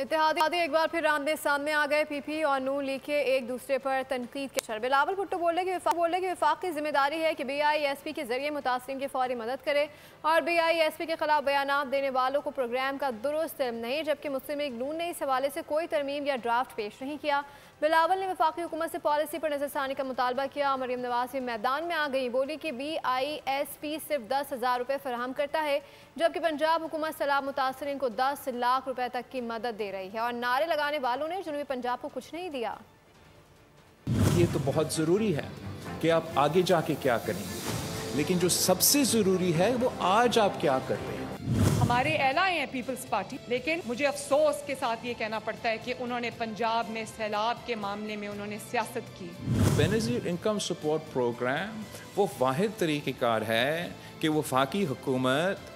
इत्तेहादी एक बार फिर आमने सामने आ गए। पीपी और नून लीग के एक दूसरे पर तनकीद के शर। बिलावल भुट्टो बोले कि वफाक की जिम्मेदारी है कि BISP के जरिए मुतासरीन की फौरी मदद करे और BISP के खिलाफ बयानात देने वालों को प्रोग्राम का दुरुस्त इल्म नहीं, जबकि मुस्लिम लीग नून ने इस हवाले से कोई तरमीम या ड्राफ्ट पेश नहीं किया। बिलावल ने वफाकी हुकूमत से पॉलिसी पर नजरसानी का मुतालबा किया। मरियम नवाज भी मैदान में आ गई, बोली कि BISP सिर्फ 10,000 रुपये फराहम करता है, जबकि पंजाब हुकूमत सैलाब मुतासरीन को 10 लाख रुपए तक की मदद दे रही है। और नारे लगाने वालों ने जनूबी पंजाब को कुछ नहीं दिया। ये तो बहुत ज़रूरी है कि आप आगे जाके क्या करेंगे, लेकिन जो सबसे ज़रूरी है वो आज आप क्या कर रहे हैं। हमारे एलाए हैं पीपल्स पार्टी, लेकिन मुझे अफसोस के साथ ये कहना पड़ता है कि उन्होंने पंजाब में सैलाब के मामले में उन्होंने सियासत की। बेनज़ीर इनकम सपोर्ट प्रोग्राम वो वाहिद तरीक़ेकार है कि वफाकी हुकूमत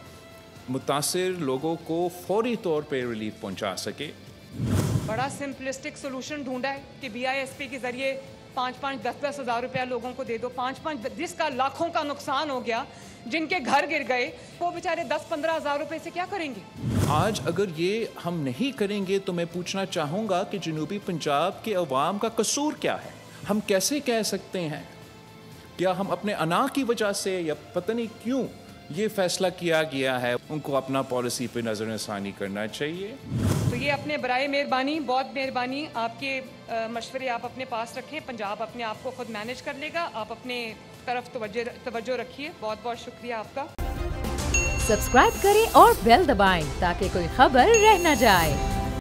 मुतासिर लोगों को फौरी तौर पर रिलीफ पहुंचा सके। बड़ा सिंपलिस्टिक सोल्यूशन ढूंढा है कि BISP के जरिए 5-5, 10-10 हज़ार रुपया लोगों को दे दो। 5-5 जिसका लाखों का नुकसान हो गया, जिनके घर गिर गए, वो बेचारे 10-15 हज़ार रुपए से क्या करेंगे। आज अगर ये हम नहीं करेंगे तो मैं पूछना चाहूँगा कि जनूबी पंजाब के अवाम का कसूर क्या है। हम कैसे कह सकते हैं, क्या हम अपने अना की वजह से या पता नहीं क्यों ये फैसला किया गया है, उनको अपना पॉलिसी पे नज़रसानी करना चाहिए। तो ये अपने बराए मेहरबानी, बहुत मेहरबानी, आपके मशवरे आप अपने पास रखें। पंजाब अपने आप को खुद मैनेज कर लेगा, आप अपने तरफ तवज्जो रखिए। बहुत बहुत शुक्रिया आपका। सब्सक्राइब करें और बेल दबाएं ताकि कोई खबर रह न जाए।